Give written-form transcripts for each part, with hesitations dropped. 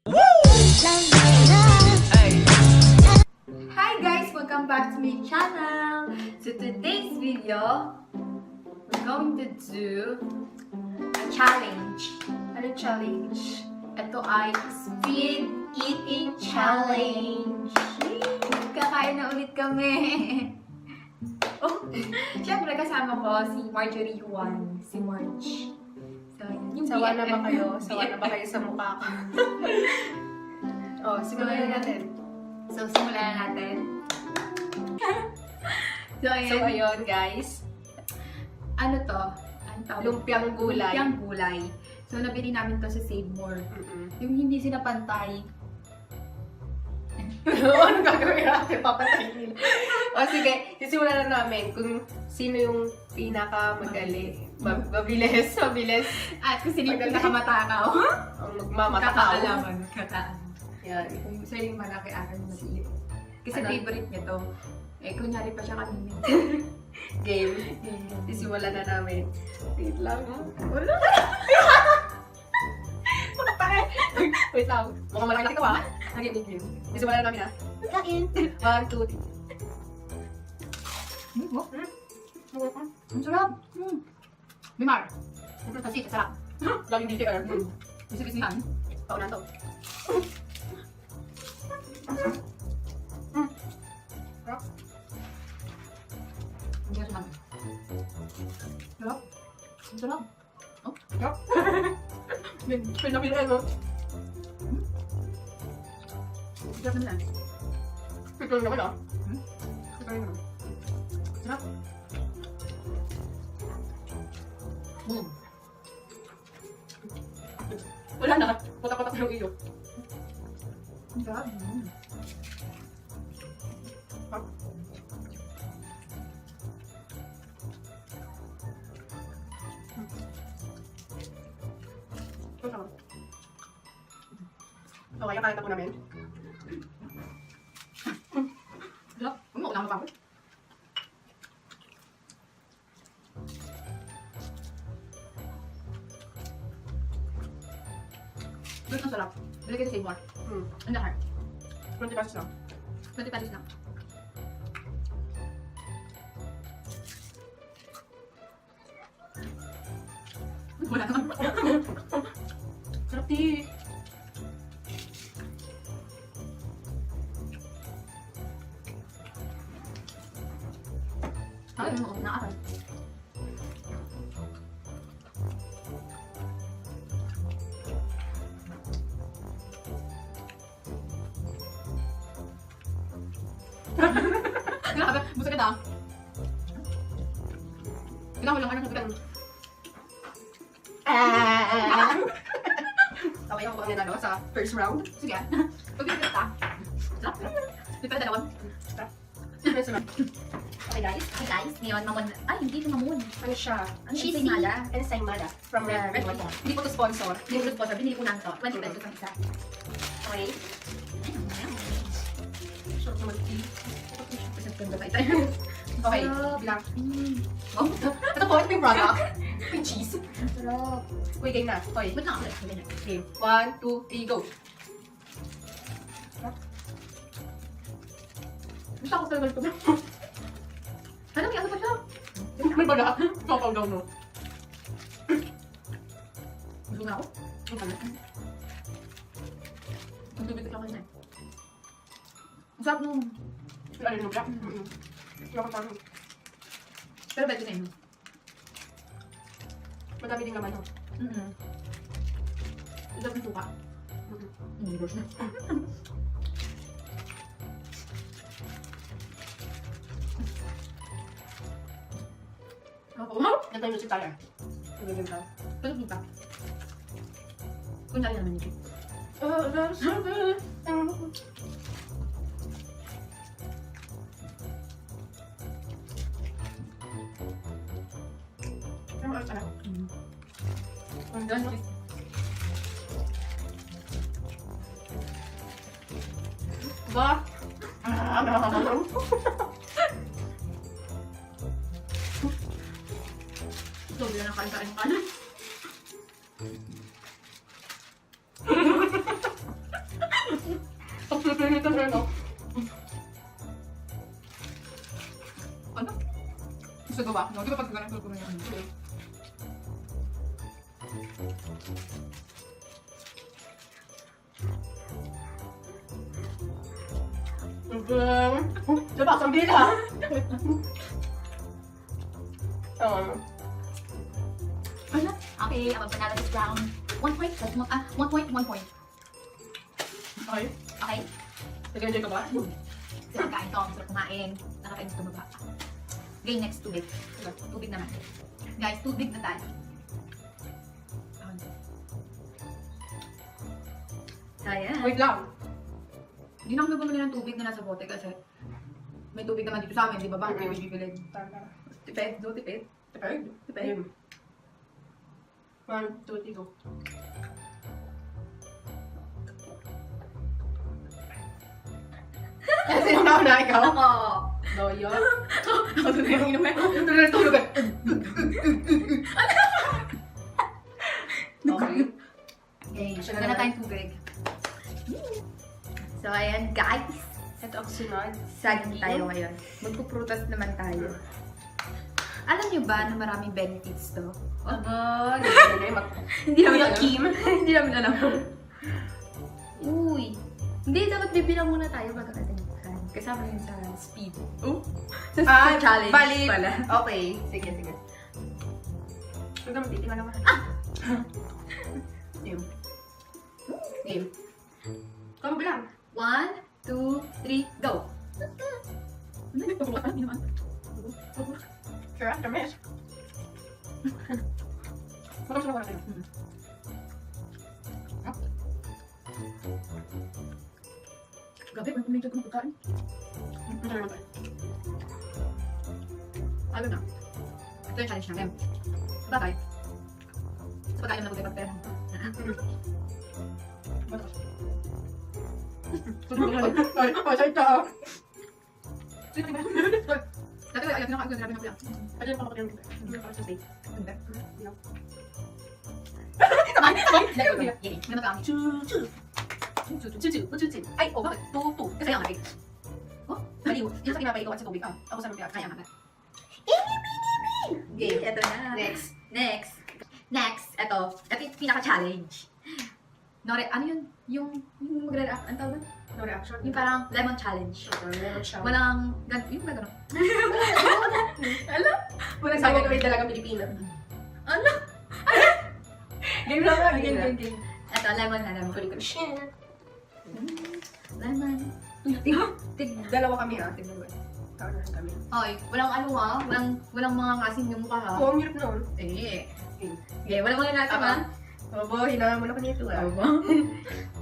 Hi guys! Welcome back to my channel! So today's video, we're going to do a challenge. Ano challenge? Ito ay speed eating challenge. Kakain na ulit kami. Oh, syempre kasama ko si Marjorie Juan, si Marj. So, yung Sawa na ba BFF. kayo? Sawa na ba kayo sa mukha ko? Oh, simulan na natin. So, simulan na natin. So, So, ayun guys. ano to? Ano tawag? Lumpiang gulay. Lumpiang gulay. So, nabili namin to sa Save More. Yung hindi sila pantay. Ano gagawin natin? Papatayin. O sige, sisimulan na namin kung sino yung pinakamagaling. Mabilis. At kung sino yung pinakamatakaw. Ang magmamatakaw. Magkakaalaman. Magkakaalaman. Yan. Kung siya yung malaki akin masilit. Kasi Ano? favorite niya to. Eh, kunyari pa siya kanina. Game. Sisimulan na namin. Wait lang. Wala. Wait lang. Mukhang malaki ka ba? Game. Sisimulan na namin ha. Kain. 1, 2, 3. Ang sarap. Bimar. Kasi, sarap. Laging dito ka. Bisi-bisihan. Paunan to. Hindi ka sarap. Sarap. Ang sarap. Oh, Sarap. Pinapilaan mo. sarap naman. Ito naman ah. Ito naman. Sarap. Boom. Wala na. Patak-patak yung iyo. Ang sarap. Okay, kakain na po namin. Sarap. Ano, ulang pa ako. Ito ang sarap. Bili kayo sa Save More. Ang lahar. 20 pesos lang. 20 pesos lang. Wala naman. Sarap di. Ay, ano, naaral. Grabe, busa ka daw. Kailangan mo lang ano sa Okay, ako ang nanalo sa first round. Sige. Pag-pipit ka. Sarap. Pipit dalawang. First round. Okay guys. Hey guys, ngayon mamon. Ay, hindi ito mamon. Ano siya? Ano ensaymada? Ensaymada. From Red Ribbon. Hindi po to sponsor. Hindi ko sponsor, binili ko lang to. 20 pesos ang isa. Okay. Sarap naman tea. Isang ganda pa ito. Okay, Sarap. bilang. Oh, Ito po, ito yung product. Yung cheese. sarap. Uy, game na. Okay. Wait lang, wait lang. Game. 1, 2, 3, go. Gusto ko sa ganito. Ano, may ano pa siya? May baga. Kapaw daw mo. Gusto na ako. Ang pala. Ang tubig ko kanina. Ang sarap nung. Ano yung black? Wala ka parang. Pero beto na yun. Madami din naman, no? Ang sarap ng suka. Hindi ko siya. Wow! Ganito yung tayo. Ganito yung tayo. Pero suka. Kunyari naman ito. Ang ganda. Ba? So, bila na kain-kain ka na. na to. Ano? Gusto ko ba? No, di ba pag ganun ko yan? Diba, ang bila. Ano? Okay, ang panalo is round 1 point. 1 point, 1 point. Okay. Okay? Nag-enjoy ka ba? Sarap kain to. Sarap kumain. Nakakainis tumaba. Okay, next tubig. Tubig naman. Guys, tubig na tayo. Ayan. Wait lang. Hindi na kami bumili ng tubig na nasa bote kasi may tubig naman dito sa amin, di ba? Bakit kayo bibili? Tipid, do tipid. Tipid? Tipid. 1, 2, 3, go. Kasi yung nauna ikaw? Ako! Doyo. Ako doon yung inumin. Tulog ka. Okay. Okay, sugar na tayong tubig. So, ayan guys. Ito ang sunod. Saging tayo ngayon. Magpuprutas naman tayo. Alam niyo ba na maraming benefits to? Aba, Hindi namin alam. Kim. Hindi namin alam. Uy. Hindi, dapat bibilang muna tayo bago natin buksan. Kasama yun sa speed. Oh? Sa challenge bali. pala. Okay. Sige. Huwag naman titingnan naman. Game. Kamo bilang? 1, 2, 3, go! Sure, after miss. Magkakasin ako natin. Grabe, kung medyo kung pagkain. Alam na. Ito yung challenge namin. Bagay. Sa pagkain na nabugay pagpera. Pasay ka. Dati ayaw pinakain ko, grabe na ko yan. Pwede yung papakilin ko. Hindi ako sa steak. Hindi. Sabay! Yay, may magkami. Ay, oh, bakit? Tutu. Kasi ang akin. Oh, maliw. Yung sa kinapailuan sa tubig ka. Ako sa lumpia. Kaya nga. Game. Ito na. Next. Ito yung pinaka-challenge. Ano yun? Yung magre-react. Ang tawag? No reaction. Yung parang lemon challenge. Lemon shower. Walang, yung ba gano'n? Alam? Walang sabi ko may dalagang Pilipina. Ano? Game lang nga. Game. Ito, lemon na lemon. Lemon. Dalawa kami ha. Tignan mo. Kaanahan kami. Oy, walang ano ha? Walang mga ngasim yung mukha ha? Oo, ang hirap noon. Okay, walang mga ngasim ha? Obo, hinahan mo na ko nito ah. Aba?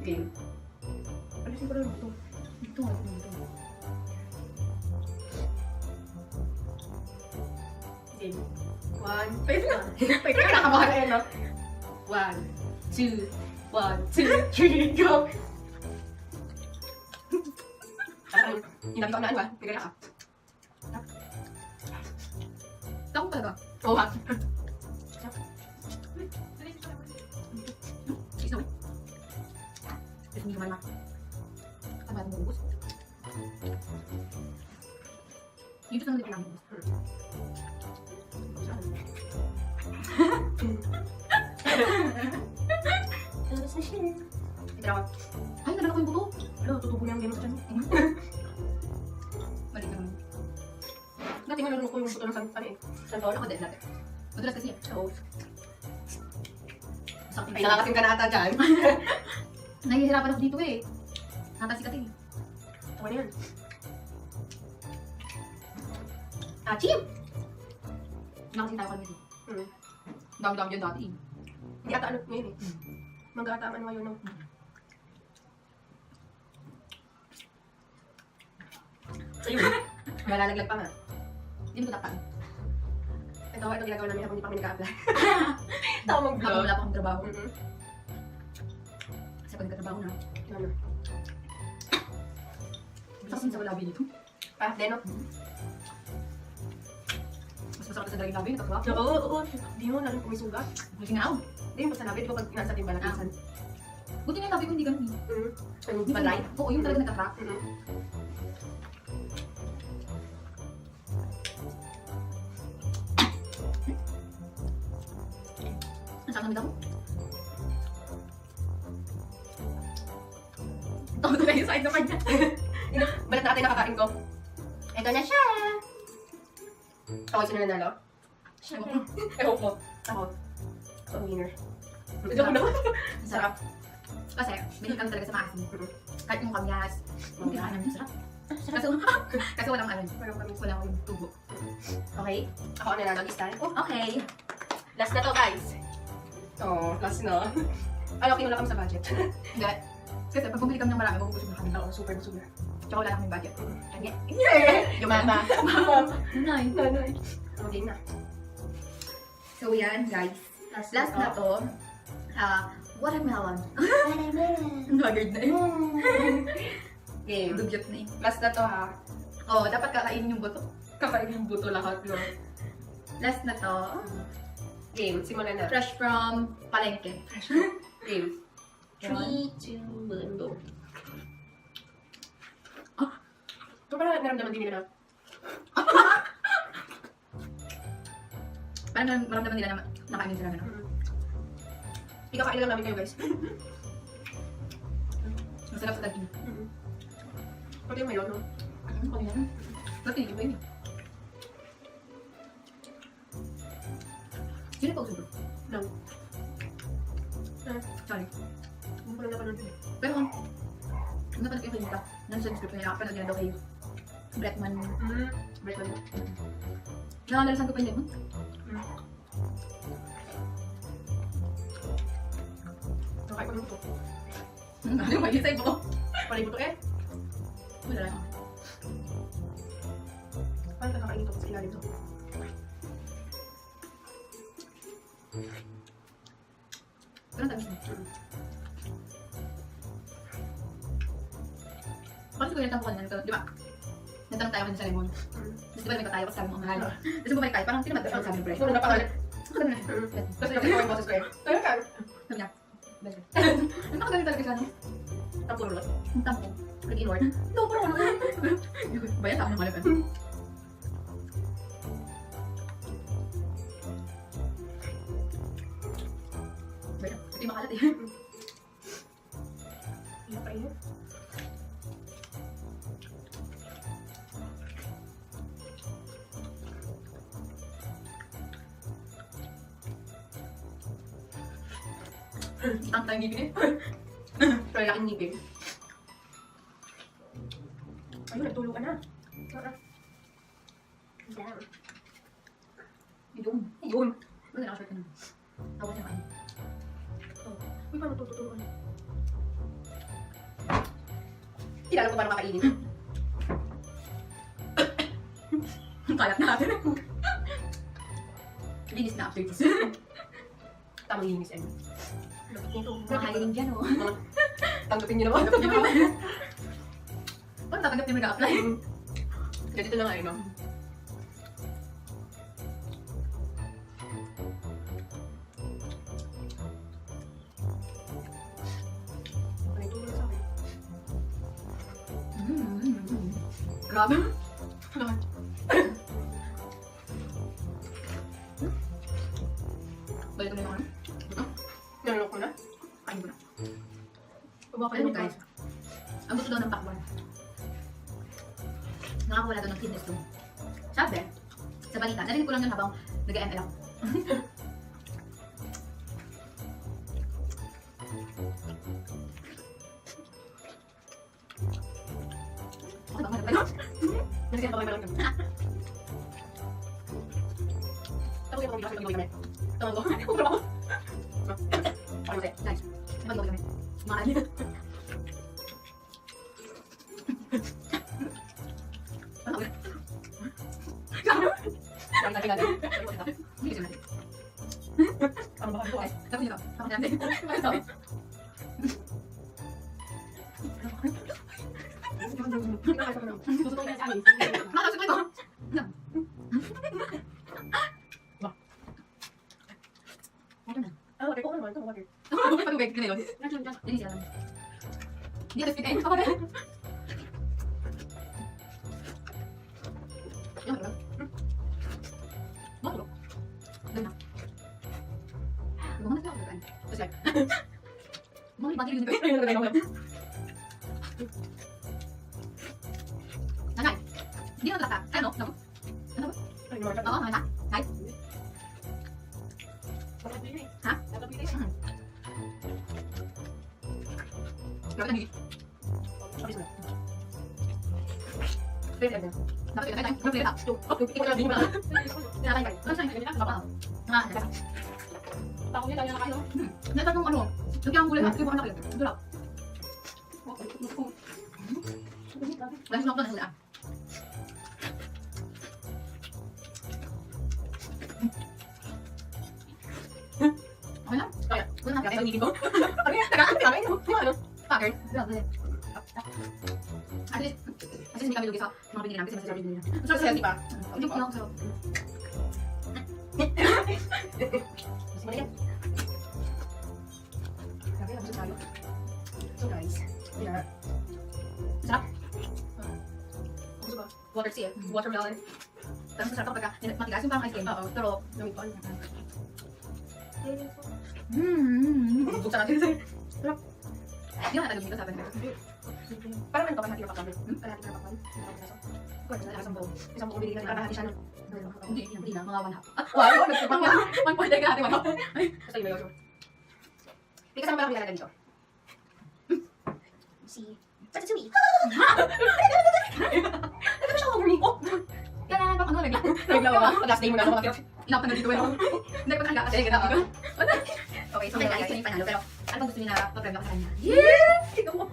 Game. Alisin ko lang ito. Ito. Game. 1. Wait lang. Wait lang, nakabahan na yun no? 1, 2, 1, 2, 3, go! Hinabi ko na ano ah. Bigala ka. Takot talaga. Oo ha. Isa mo. Ito hindi kumain na. Tama mo ubus. Dito sa hindi ko namin ubus. Ito ako. Ay, nalala ko yung buto. Ano, tutubo niya ang game sa dyan. Mali naman. Dati nga nalunok ko yung buto ng ano eh. Santor. Ako din dati. Madalas kasi. Oo. Sakit Ay, nakakasim ka na ata dyan. Nahihirapan ako dito eh. Natasikat eh. Tama na yan. Achim! Nakasing tayo kami dito. Hmm. Dami-dami dyan dati eh. Hindi ata ano ngayon eh. Mag-ata ano ngayon no. Ayun. Malalaglag pa nga. Hindi mo tatakpan. Ito ginagawa namin habang hindi pa kami nag-a-apply. Tamang Habang vlog. wala pa akong trabaho. Mhm. Kasi pag nagkatrabaho na. Ano? Masakit sa labi dito. Ah, Deno? Mas masakit sa daling labi. Nagkatrabaho. Oo. Di mo, lalo kung may sugat. Kasi nga ako. Hindi mo sa labi, di ba pag nasa timba na pinsan? Buti nga sabi ko hindi ganun eh. Yung Yung balay. Oo, yung talaga nagka-crack. Ang sarap namin ako. Ito na yung side naman niya. Balat natin nakakain ko. Ito na siya! Ako, sino nanalo? Ewan ko. Ewan ko. Ako. Ako ang winner. Ito ko na. Ang sarap. Kasi, bilhin kami talaga sa maasim. Kahit yung kamyas. Hindi ka namin sarap. Kasi walang ano. Walang yung tubo. Okay. Ako ang nanalo this time. Oh, Okay. last na to, guys. Oh, last na. Ano, kinula kami sa budget. Hindi. Kasi pag bumili kami ng marami, mabubusog na kami. Oo, super. Tsaka wala na kami budget. Kanya. Yung mama. Nanay. Nanay. Okay na. So yan, guys. Last na to. Watermelon. Ang haggard na eh. Game. Dugyot na eh. Last na to, ha. Oo, dapat kakainin yung buto. Kakain yung buto lahat, no? Last na to. Game. Simulan na. Fresh from palengke. Game. 3, 2, 1, go. Ito parang naramdaman din nila. Parang maramdaman nila na nakainin sila na. Ikakain lang namin kayo, guys. Masarap sa daging. Pati yung melon, no? Ano yan? Pati yung yun. Sino pa usulo? Lang. Sorry. Hindi ko lang napanood yun. Pero kung napanood ko yung kanita, nandun sa script nila, napanood nila daw kay Bretman. Break lang. Nakalalasan ko pa yung lemon. Nakain ko ng buto. Ano yung mag-isay mo? Pala yung buto eh. Wala lang. Paano ka kakain ito sa ilalim to? Parang tamis mo. Bakit ko nagtampo kanina? Di ba? Nagtanong tayo kanina sa lemon. Tapos di ba nagka tayo kasi sabi mo ang mahal. Tapos bumalik tayo, parang sino ba sabi ng bread? Puro na pangalan. Ano na? Tapos yung yung boses ko eh. Tayo ka. Sabi niya. Ano ka talaga siya, no? Tapuro lang. Ang tampo. Nag-inward. No, parang ano yan? Bayan sa akin ng malakan. Bayan. Hindi makalat eh. Hindi pa inyo. Ang tayong ngipin eh. Pero laking ngipin. Ayun, nagtulo ka na. Damn. Yun. Yun. Ano na nakashort ka na? Tapos yung ano. Uy, paano tututuruan? Kilala ko paano kakainin. Kalat natin. Linis na after this. Tamang linis eh. Lapit nito. Nakakainin dyan oh. Tanggapin niyo naman. Paano tatanggap niyo mag-a-apply? Ganito na nga eh, no? Ano yung tulong sa akin? Grabe. Balik ko na yung ano? Nalulok mo na? Kain ko na. Pabaka Alam mo guys, ang gusto daw ng pakwan. Nakakawala daw ng kidney stone. Sabi, sa balita, narinig ko lang yun habang nag-ML ako. Okay ba? Ano? Nalagyan pa kayo malang kami. Tapos yung pag-ibig kami. Tawag ko. Kupro ako. Ano kasi? Guys, mag-gawa kami. Mga alin. Ang tabi natin. Hindi kasi natin. Ano ba ito? Tapos nyo, tapos natin. Ano sabi? Gusto ko na sa amin. Nakasok ito! Water na. Ah, water ko naman. Ito, water. Patubig, ganun yun. Hindi siya lang. Hindi ito spin ako na. Yung ano? Bakit? Ganda. Gumawa na ako kan. Tapos like. Mga ibang din ko. Nanay. Hindi na talaga. Ano? Ano? Ano? Oo, mana. Nay. Ha? Grabe na. Pwede na. Dapat ito. Pwede na. Ito na din ba? Sinatay ka. Ano sa'yo? Baba. Nga. Tako niya tayo na kayo. Nasa kung ano. Lagyan ang gulay ha. Sige mo anak yun. Ito lang. Lagi sinok na nasa okay lang? Kaya. Kung nakakaya sa ngigin ko. Ano yan? Taga-taga. Ano? Packer. Grabe. At least hindi kami lugi sa mga binili namin kasi masasarap yung binili namin. Masarap sa healthy pa. Hindi po lang sarap. Mas mali yan. Grabe, nabusog tayo. So guys, yeah. Sarap. Gusto ba? Water sea. Watermelon. Tapos masarap kapag matigas yung parang ice cream. Oo, pero lumipon. Buksan natin sa'yo. Sarap. Hindi mo natagod dito sa atin. Parang ganito ka natin yung pakabit. Kalahati ka pakabit. Kung ano, isang bowl. Isang bowl, binigyan natin. Kalahati siya. Hindi na. Mga 1 half. Wow! 1 point na kalahati. 1 half. Basta yung mayo. Hindi kasama pala kung dito. See? Such a sweet. Ano ba siya over me? Kailangan pang ano, naglaw ba? Pag-last day mo na ako mga ilap na dito. Hindi ko talaga kasi gano'n. Okay, so may guys, yung panalo. Pero ano bang gusto niyo na pa-premyo sa kanya? Yeah! Ikaw mo.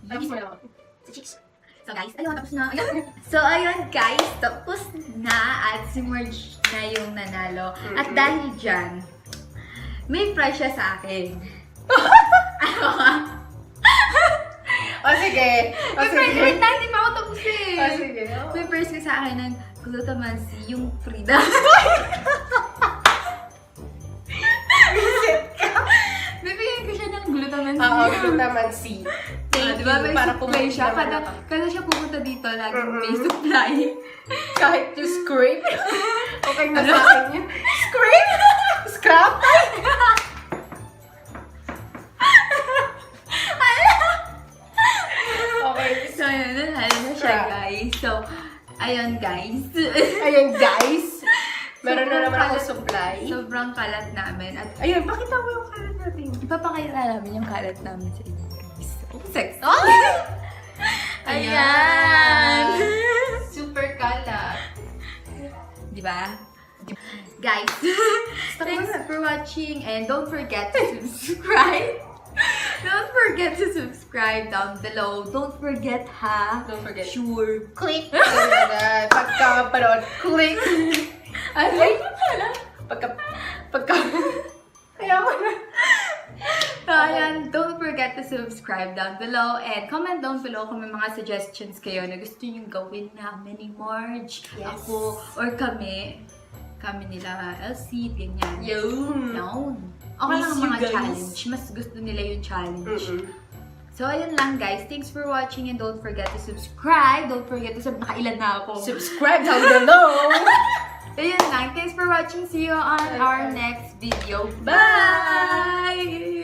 Ay, mo na ako. Sa chicks. So guys, ayun, tapos na. So ayun guys, tapos na at si Marj na yung nanalo. At dahil dyan, may prize siya sa akin. O sige. O sige. Wait na, hindi pa ako tapos eh. O sige. May prize ka sa akin ng glutamancy, yung Frida. Bibigyan ko siya ng glutamancy. Oo, glutamancy. Thank you. Para pumunta siya. Kada siya pumunta dito, laging may supply. Kahit yung scrape. Okay na sa akin yun. Scrape? Scrap? Okay. So, ayun. Nanalo na siya, guys. So, ayun, guys. Ayun, guys. Meron na naman ako supply. Sobrang kalat namin. At Ayun, pakita mo yung kalat natin. ipapakita namin yung kalat namin sa inyo, guys. Sex. Ayan! Super kalat. Diba? Guys, thanks for watching and don't forget to subscribe. Don't forget to subscribe down below. Don't forget, ha? Don't forget. Sure. Click. Pagka-parood, click. Ay, pala. Pagka. Kaya ko na. So, ayan, don't forget to subscribe down below and comment down below kung may mga suggestions kayo na gusto nyo gawin namin ni Marj, Yes. ako, or kami nila, LC, ganyan. Yun. Okay lang ang Miss you mga guys. challenge. Mas gusto nila yung challenge. So, ayun lang guys. Thanks for watching and don't forget to subscribe. Don't forget to nakailan na ako. Subscribe down below. Ayun lang. Thanks for watching. See you on our next video. Bye!